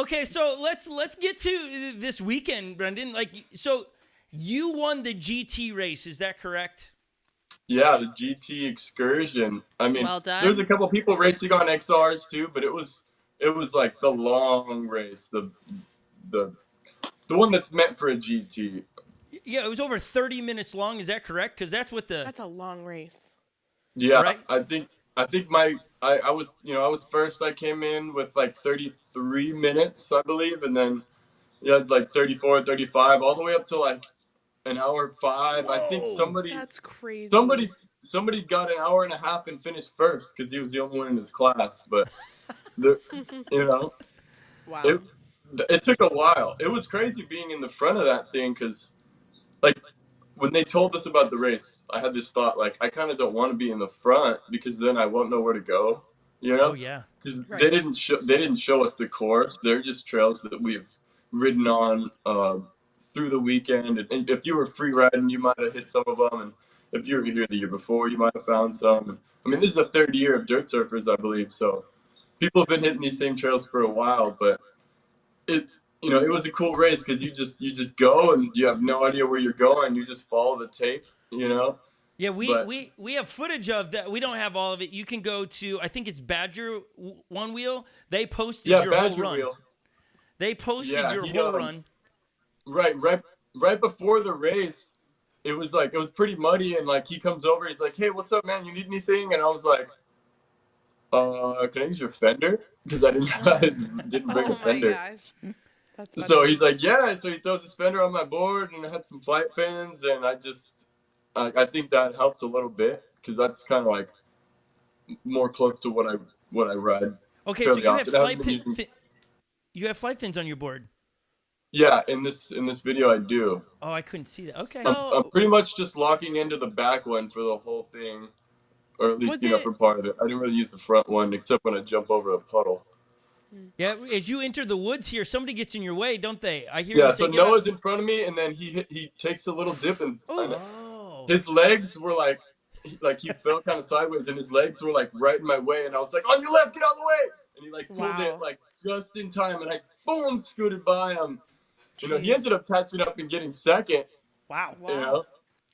Okay, so let's get to this weekend, Brendan. Like, so you won the GT race, is that correct? Yeah, the GT Excursion. I mean, Well done. there's a couple people racing on XRs too, but it was like the long race, the one that's meant for a GT. Yeah, it was over 30 minutes long. Is that correct? Because that's what the That's a long race. Yeah, right. I think I was I was first. I came in with like 33 minutes, I believe, and then you had like 34, 35, all the way up to like an hour 5. I think Whoa, That's crazy. somebody got an hour and a half and finished first because he was the only one in his class. But the, you know, Wow. it took a while. It was crazy being in the front of that thing because like when they told us about the race, I had this thought like I kind of don't want to be in the front because then I won't know where to go. You oh know, yeah. because Right. they didn't show us the course. They're just trails that we've ridden on through the weekend. And if you were free riding, you might have hit some of them. And if you were here the year before, you might have found some. And, I mean, this is the third year of dirt surfers, I believe. So people have been hitting these same trails for a while, but it it was a cool race because you just go and you have no idea where you're going. You just follow the tape. Yeah, But we have footage of that. We don't have all of it. You can go to, I think it's Badger One Wheel. They posted yeah, your whole Badger run. Wheel. They posted Yeah, your he whole run. right before the race, it was pretty muddy, and like he comes over, he's like, "Hey, what's up, man? You need anything?" And I was like, can I use your fender?" Because I didn't bring a Oh my fender. gosh. That's funny. So he's like, "Yeah." So he throws his fender on my board, and I had some flight fins, and I think that helped a little bit because that's kind of like more close to what I ride Okay, so fairly you have often. I haven't been using. you have flight fins on your board. Yeah, in this video I do. Oh, I couldn't see that. Okay. So- I'm pretty much just locking into the back one for the whole thing, or at least Was it- for part of it. I didn't really use the front one except when I jump over a puddle. Yeah, as you enter the woods here, somebody gets in your way, don't they? I hear Yeah, you say, so "Get out." Noah's in front of me, and then he takes a little dip, and Oh. his legs were like he fell kind of sideways, and his legs were like right in my way, and I was like, "On your left, get out of the way!" And he like pulled it Wow. like just in time, and I boom scooted by him. He Jeez. ended up catching up and getting second. Wow. Wow.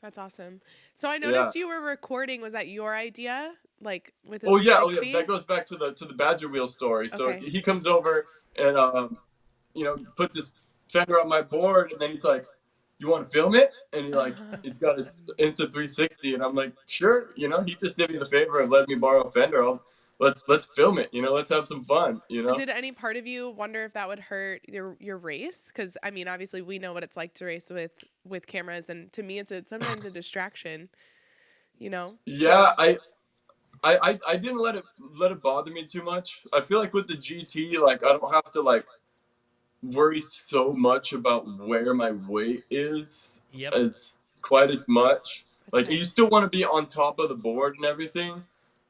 That's awesome. So I noticed Yeah. you were recording. Was that your idea? Like with the Oh yeah, 360? that goes back to the Badger Wheel story. So Okay. he comes over and puts his fender on my board, and then he's like, "You want to film it?" And he's got his Insta 360, and I'm like, "Sure." He just did me the favor of letting me borrow a fender. Let's film it. Let's have some fun. Did any part of you wonder if that would hurt your race? Because I mean, obviously, we know what it's like to race with cameras, and to me, it's sometimes a distraction. Yeah, I didn't let it bother me too much. I feel like with the GT, like I don't have to like worry so much about where my weight is Yep. as quite as much. That's Like nice. you still want to be on top of the board and everything,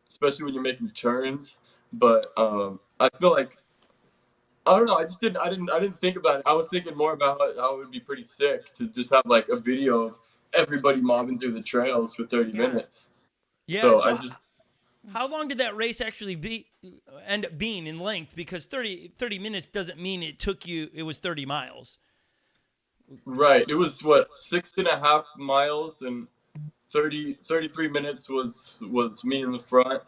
especially when you're making turns. But I feel like I don't know. I didn't think about it. I was thinking more about how it would be pretty sick to just have like a video of everybody mobbing through the trails for 30 Yeah. minutes. Yeah. So So, how long did that race actually end up being in length? Because 30 minutes doesn't mean it was 30 miles. Right. It was what 6.5 miles, and 33 minutes was me in the front.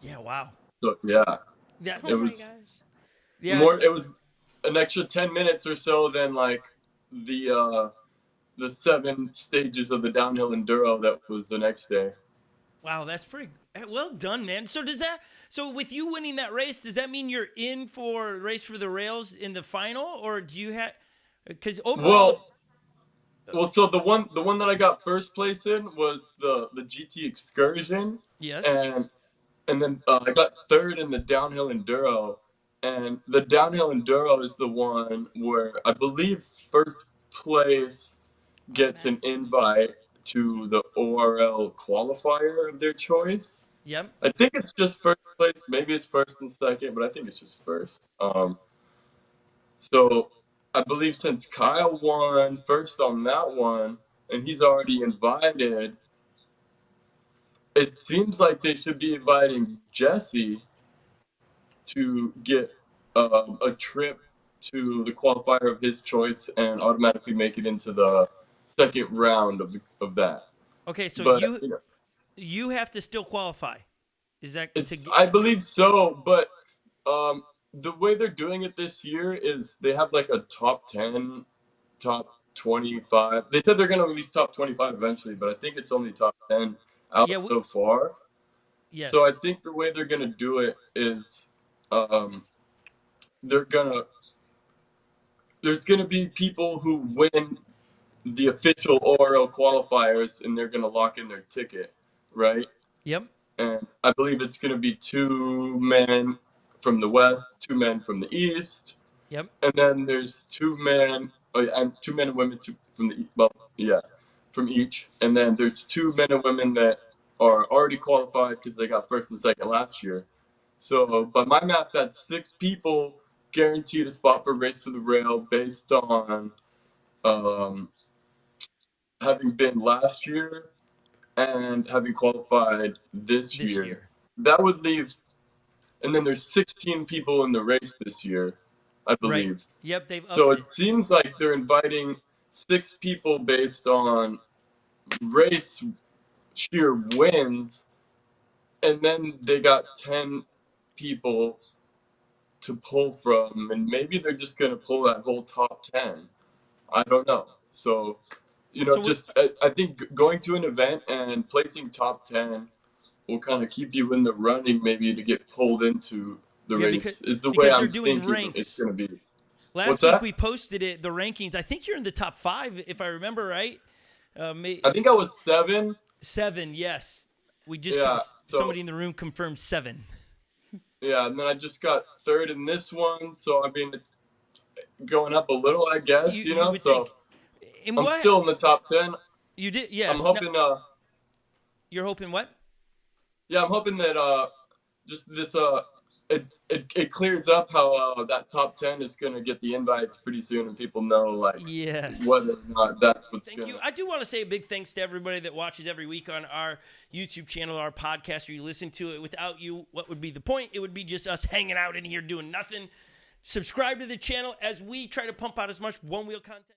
Yeah. Wow. So yeah, That. Oh my was- gosh. Yeah. it was an extra 10 minutes or so than like the 7 stages of the downhill enduro that was the next day. Wow, that's pretty well done, man. So with you winning that race, does that mean you're in for race for the rails in the final, or do you have? Because overall, Well, so the one that I got first place in was the GT Excursion, yes. and then I got third in the downhill enduro, and the downhill enduro is the one where I believe first place gets an invite to the ORL qualifier of their choice. Yep. I think it's just first place. Maybe it's first and second, but I think it's just first. So I believe since Kyle won first on that one, and he's already invited, it seems like they should be inviting Jesse to get a trip to the qualifier of his choice and automatically make it into the second round of that. Okay, so But you have to still qualify. Is that I believe so, but the way they're doing it this year is they have like a top 10, top 25. They said they're going to release top 25 eventually, but I think it's only top 10 out so far. Yes. So I think the way they're going to do it is there's going to be people who win the official ORL qualifiers, and they're going to lock in their ticket, right? Yep. And I believe it's going to be 2 men from the West, 2 men from the East. Yep. And then there's 2 men, and 2 men and women from each. And then there's 2 men and women that are already qualified because they got first and second last year. So, by my math, that's 6 people guaranteed a spot for Race for the Rail based on having been last year and having qualified this year. That would leave, and then there's 16 people in the race this year, I believe. Right. Yep, they've upped so it seems like they're inviting 6 people based on race sheer wins, and then they got 10 people to pull from, and maybe they're just going to pull that whole top 10. I don't know. So, I think going to an event and placing top 10 will kind of keep you in the running, maybe to get pulled into the race. Is the way I'm thinking it's going to be. Last week we posted the rankings. I think you're in the top 5, if I remember right. I think I was 7. 7, yes. We just somebody in the room confirmed 7. Yeah, and then I just got 3rd in this one, so I mean it's going up a little, I guess. So I'm still in the top 10. You did, yes. I'm hoping. You're hoping what? Yeah, I'm hoping that just this it clears up how that top 10 is going to get the invites pretty soon, and people know whether or not that's what's going to. Thank you. I do want to say a big thanks to everybody that watches every week on our YouTube channel, our podcast, or you listen to it. Without you, what would be the point? It would be just us hanging out in here doing nothing. Subscribe to the channel as we try to pump out as much one-wheel content.